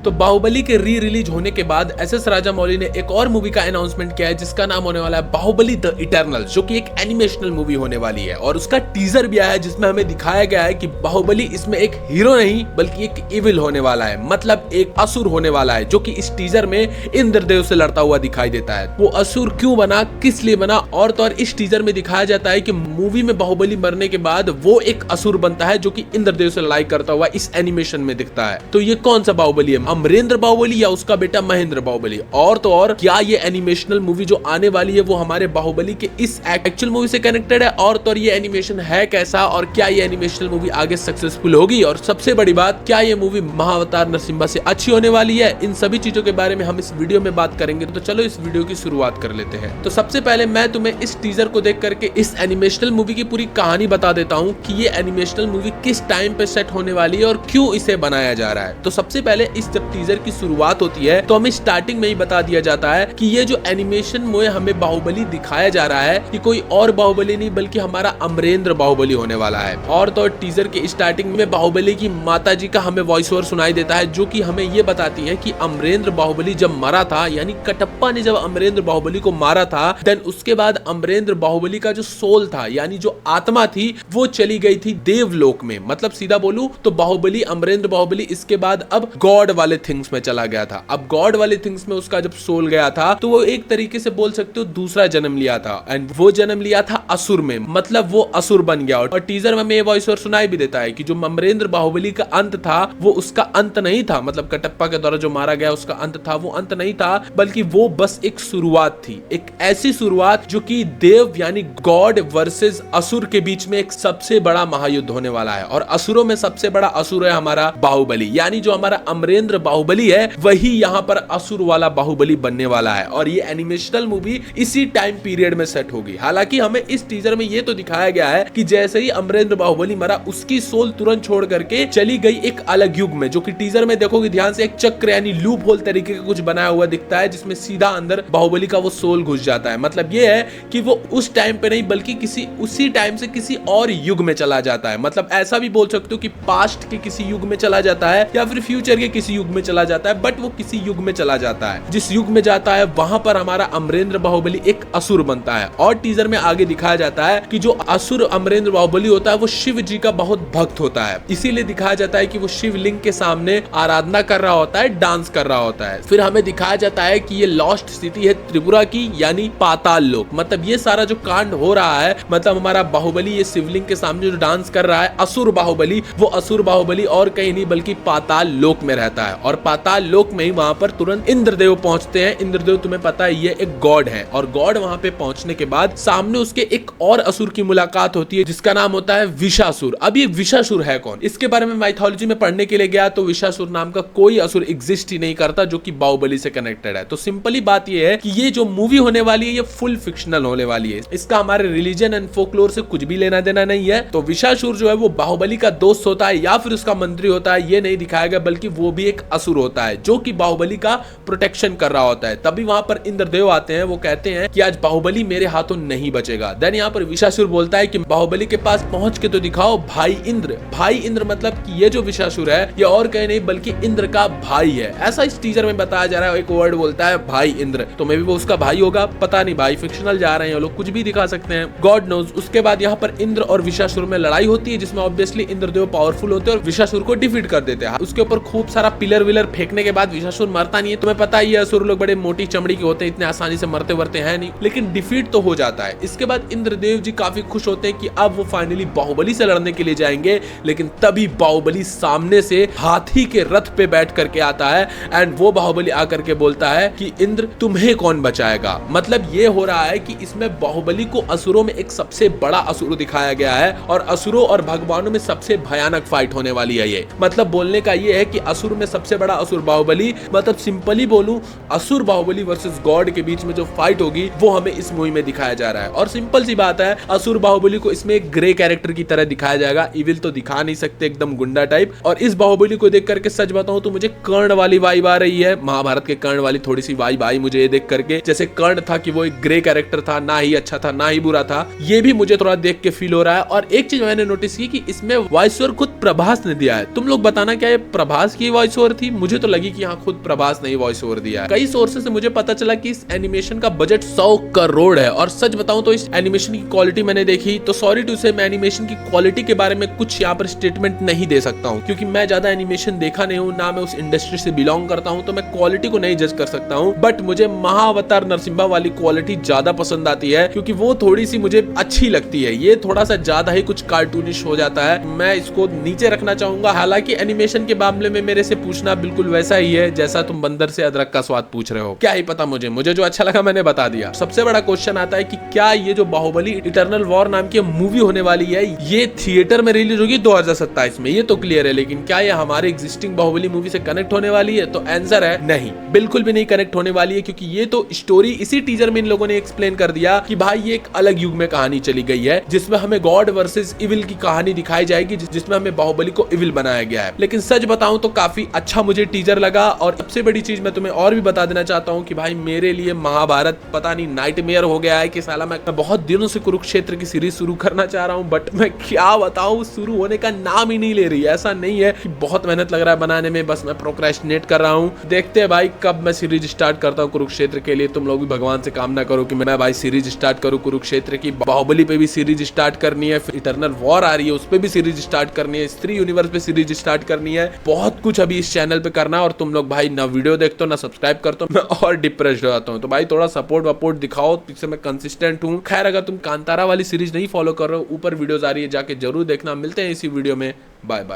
तो बाहुबली के re release होने के बाद एसएस राजामौली ने एक और मूवी का अनाउंसमेंट किया है जिसका नाम होने वाला है बाहुबली द इटर्नल, जो कि एक एनिमेशनल मूवी होने वाली है। और उसका टीजर भी आया है जिसमें हमें दिखाया गया है कि बाहुबली इसमें एक हीरो नहीं बल्कि एक इविल होने वाला है, मतलब एक असुर होने वाला है, जो कि इस टीजर में इंद्रदेव से लड़ता हुआ दिखाई देता है। वो असुर क्यों बना, किस लिए बना, और तो और इस टीजर में दिखाया जाता है कि मूवी में बाहुबली मरने के बाद वो एक असुर बनता है जो कि इंद्रदेव से लड़ाई करता हुआ इस एनिमेशन में दिखता है। तो ये कौन सा बाहुबली है, अमरेंद्र बाहुबली या उसका बेटा महेंद्र बाहुबली? और तो और क्या ये एनिमेशनल मूवी जो आने वाली है वो हमारे बाहुबली के इस एक्चुअल मूवी से कनेक्टेड है? और तो और ये एनिमेशन है कैसा, और क्या ये एनिमेशनल मूवी आगे सक्सेसफुल होगी? और सबसे बड़ी बात, क्या ये मूवी महाअवतार नरसिम्हा से अच्छी होने वाली है? इन सभी चीजों के बारे में हम इस वीडियो में बात करेंगे। तो चलो इस वीडियो की शुरुआत कर लेते हैं। तो सबसे पहले मैं तुम्हें इस टीजर को देख करके इस एनिमेशनल मूवी की पूरी कहानी बता देता हूँ कि ये एनिमेशनल मूवी किस टाइम पे सेट होने वाली है और क्यों इसे बनाया जा रहा है। तो सबसे पहले इस जब टीजर की शुरुआत होती है तो हमें स्टार्टिंग में ही बता दिया जाता है कि ये जो एनिमेशन में हमें बाहुबली दिखाया जा रहा है ये कोई और बाहुबली नहीं बल्कि हमारा अमरेंद्र बाहुबली होने वाला है। और तो टीजर के स्टार्टिंग में बाहुबली की माता जी का हमें वॉइस ओवर सुनाई देता है, जो कि हमें ये बताती है कि अमरेंद्र बाहुबली जब मरा था, यानी कटप्पा ने जब अमरेंद्र बाहुबली को मारा था, देन उसके बाद अमरेंद्र बाहुबली का जो सोल था, यानी जो आत्मा थी, वो चली गई थी देवलोक में। मतलब सीधा बोलूं तो बाहुबली, अमरेंद्र बाहुबली इसके बाद अब गॉड वाले थिंग्स में चला गया था। अब गॉड वाले थिंग्स में उसका जब सोल गया था तो वो एक तरीके से बोल सकते हो दूसरा जन्म लिया था, एंड वो जन्म लिया था असुर में, मतलब वो असुर बन गया। और टीजर में हमें वॉइस ओवर सुनाई भी देता है कि जो अमरेंद्र बाहुबली का अंत था वो उसका अंत नहीं था, मतलब कटप्पा के द्वारा जो मारा गया उसका अंत था, वो अंत नहीं था, बल्कि वो बस एक शुरुआत थी। एक ऐसी शुरुआत जो कि देव यानी गॉड वर्सेस असुर के बीच में एक सबसे बड़ा महायुद्ध होने वाला है। और असुरों में सबसे बड़ा असुर है हमारा बाहुबली, यानी जो हमारा अमरेंद्र बाहुबली है वही यहाँ पर असुर वाला बाहुबली बनने वाला है। और ये एनिमेशनल मूवी इसी टाइम पीरियड में सेट होगी। हालांकि हमें इस टीजर में ये तो दिखाया गया है कि जैसे ही अमरेंद्र बाहुबली मरा उसकी सोल तुरंत छोड़ करके चली गई एक अलग युग में, जो कि टीजर में देखोगे ध्यान से एक चक्र यानी लूप होल तरीके का कुछ बनाया हुआ दिखता है जिसमें सीधा अंदर बाहुबली का वो सोल घुस जाता है। मतलब ये है कि वो उस टाइम पे नहीं बल्कि किसी उसी टाइम से किसी और युग में चला जाता है। मतलब ऐसा भी बोल सकते हो कि पास्ट के किसी युग में चला जाता है या फिर फ्यूचर के किसी युग में चला जाता है, बट वो किसी युग में चला जाता है। जिस युग में जाता है वहां पर हमारा अमरेंद्र बाहुबली एक असुर बनता है। और टीजर में आगे दिखाया जाता है कि जो असुर अमरेंद्र बाहुबली होता है वो शिव जी का बहुत भक्त होता है, इसीलिए दिखाया जाता है कि वो शिवलिंग के सामने आराधना कर रहा होता है, डांस कर रहा होता है। फिर हमें दिखाया जाता है कि ये लॉस्ट सिटी है त्रिपुरा की, यानी पाताल लोक। मतलब ये सारा जो कांड हो रहा है, मतलब हमारा बाहुबली ये शिवलिंग के सामने जो डांस कर रहा है असुर बाहुबली, वो असुर बाहुबली और कहीं नहीं बल्कि पाताल लोक में रहता है। और पाताल लोक में ही वहां पर तुरंत इंद्रदेव पहुंचते हैं। इंद्रदेव तुम्हें पता है ये एक गॉड है, और गॉड वहां पे पहुंचने के बाद सामने उसके एक और असुर की मुलाकात होती है जिसका नाम होता है विशासुर। अब ये विशासुर है कौन, इसके बारे में माइथोलॉजी में पढ़ने के लिए गया तो विशासुर नाम का कोई असुर एग्जिस्ट ही नहीं करता जो कि बाहुबली से कनेक्टेड है। तो सिंपली बात ये है कि ये जो मूवी होने वाली है ये फुल फिक्शनल होने वाली है, इसका हमारे रिलीजन एंड फोकलोर से कुछ भी लेना देना नहीं है। तो विशासुर जो है वो बाहुबली का दोस्त होता है या फिर उसका मंत्री होता है ये नहीं दिखाया गया, बल्कि वो भी एक असुर होता है जो कि बाहुबली का प्रोटेक्शन कर रहा होता है। तभी वहां पर इंद्रदेव आते हैं, वो कहते हैं कि आज बाहुबली मेरे हाथों नहीं बचेगा। देन यहाँ पर विशासुर बोलता है कि बाहुबली के पास पहुंच के तो दिखाओ भाई इंद्र। भाई इंद्र मतलब कि ये जो विशासुर है ये और कहीं नहीं बल्कि इंद्र का भाई है, ऐसा इस टीजर में बताया जा रहा है। एक वर्ड बोलता है भाई इंद्र, तो मे भी वो उसका भाई होगा, पता नहीं भाई, फिक्शनल जा रहे हैं लोग, कुछ भी दिखा सकते हैं, गॉड नोज। उसके बाद यहाँ पर इंद्र और विशासुर में लड़ाई होती है जिसमें ऑब्वियसली इंद्रदेव पावरफुल होते हैं और विशासुर को डिफीट कर देते हैं। उसके ऊपर खूब सारा पिलर विलर फेंकने के बाद विशासुर मरता नहीं है। तुम्हें पता ही है असुर लोग बड़े मोटी चमड़ी के होते हैं, इतने आसानी से मरते वरते हैं नहीं, लेकिन डिफीट तो हो जाता है। इसके बाद इंद्रदेव जी काफी खुश होते हैं कि अब वो फाइनली बाहुबली से लड़ने के लिए जाएंगे, लेकिन तभी बाहुबली सामने से हाथी के रथ पे बैठ करके आता है एंड वो बाहुबली आकर के बोलता है कि इंद्र तुम्हें कौन बचाएगा। मतलब ये हो रहा है कि इसमें बाहुबली को असुरों में एक सबसे बड़ा असुर दिखाया गया है और असुरों और भगवानों में सबसे भयानक फाइट होने वाली है ये। मतलब बोलने का ये है कि असुर में सबसे बड़ा असुर बाहुबली, मतलब सिंपली बोलूं असुर बाहुबली वर्सेस गॉड के बीच में जो फाइट होगी वो हमें इस मूवी में दिखाया जा रहा है। और सिंपल सी बात है, असुर बाहुबली को इसमें एक ग्रे कैरेक्टर की तरह दिखाया जाएगा, इविल तो दिखा नहीं सकते, एकदम गुंडा टाइप। और इस बाहुबली को देख करके सच बताऊं तो मुझे कर्ण वाली वाइब आ रही है, महाभारत के कर्ण वाली थोड़ी सी वाइब आई मुझे ये देख करके। जैसे कर्ण था कि वो एक ग्रे कैरेक्टर था, ना ही अच्छा था ना ही बुरा था, ये भी मुझे थोड़ा देख के फील हो रहा है। और एक चीज मैंने नोटिस की कि इसमें वॉइस ओवर खुद प्रभास ने दिया है। तुम लोग बताना क्या ये प्रभास की वॉइस ओवर थी, मुझे तो लगी कि हाँ खुद प्रभास ने वॉइस ओवर दिया है। कई सोर्सेस से मुझे पता चला कि इस एनिमेशन का बजट 100 करोड़ है। और सच बताऊं तो इस एनिमेशन की क्वालिटी मैंने देखी तो सॉरी टू से मैं एनिमेशन की क्वालिटी के बारे में कुछ यहाँ पर स्टेटमेंट नहीं दे सकता हूँ, क्योंकि मैं ज्यादा एनिमेशन देखा नहीं हूँ, ना मैं उस इंडस्ट्री से बिलोंग करता हूँ, तो मैं क्वालिटी को नहीं जज कर सकता हूँ। बट मुझे महाअवतार नरसिम्हा वाली क्वालिटी ज्यादा पसंद आती है, क्योंकि वो थोड़ी सी मुझे अच्छी लगती है। ये थोड़ा सा ज्यादा ही कुछ कार्टूनिश हो जाता है, मैं इसको नीचे रखना चाहूंगा। हालांकि एनिमेशन के मामले में मेरे से पूछना बिल्कुल वैसा ही है जैसा तुम बंदर से अदरक का स्वाद पूछ रहे हो। क्या ही पता, मुझे जो अच्छा लगा मैंने बता दिया। सबसे बड़ा क्वेश्चन आता है कि क्या ये जो बाहुबली इटर्नल वॉर नाम की मूवी होने वाली है ये थिएटर में रिलीज होगी 2027 में, ये तो क्लियर है, लेकिन क्या ये हमारे एग्जिस्टिंग बाहुबली मूवी से कनेक्ट होने वाली है? तो आंसर है नहीं, बिल्कुल भी नहीं कनेक्ट होने वाली है, क्योंकि ये तो स्टोरी इसी टीजर में इन लोगों ने एक्सप्लेन कर दिया कि भाई ये एक अलग युग में कहानी चली गई है, जिसमें हमें गॉड वर्सेस इविल की कहानी दिखाई जाएगी, जिसमें हमें बाहुबली को इविल बनाया गया है। लेकिन सच बताऊं तो काफी अच्छा मुझे टीजर लगा। और सबसे बड़ी चीज मैं तुम्हें और भी बता देना चाहता हूं कि भाई मेरे लिए महाभारत पता नहीं नाइटमेयर हो गया है कि साला मैं बहुत दिनों से कुरुक्षेत्र की सीरीज शुरू करना चाह रहा हूं, बट मैं क्या बताऊं शुरू होने का नाम ही नहीं ले रही है। ऐसा नहीं है कि बहुत मेहनत लग रहा है बनाने में, बस मैं प्रोक्रेस्टिनेट कर रहा हूं। देखते हैं भाई कब मैं सीरीज स्टार्ट करता हूं कुरुक्षेत्र के लिए। तुम लोग भी भगवान से कामना करो कि मैं भाई सीरीज स्टार्ट करूं कुरुक्षेत्र की। बाहुबली पे भी सीरीज स्टार्ट करनी है, फिर इटर्नल वॉर आ रही है उस पे भी सीरीज स्टार्ट करनी है, स्त्री यूनिवर्स पे सीरीज स्टार्ट करनी है। बहुत कुछ अभी इस चैनल पे करना है और तुम लोग भाई ना वीडियो देखते हो ना सब्सक्राइब करते हो, मैं और डिप्रेस्ड हो जाता हूँ। तो भाई थोड़ा सपोर्ट वपोर्ट दिखाओ, पीछे मैं कंसिस्टेंट हूँ। खैर अगर तुम कांतारा वाली सीरीज नहीं फॉलो कर रहे हो, ऊपर वीडियोस आ रही है, जाके जरूर देखना। मिलते हैं इसी वीडियो में, बाय बाय।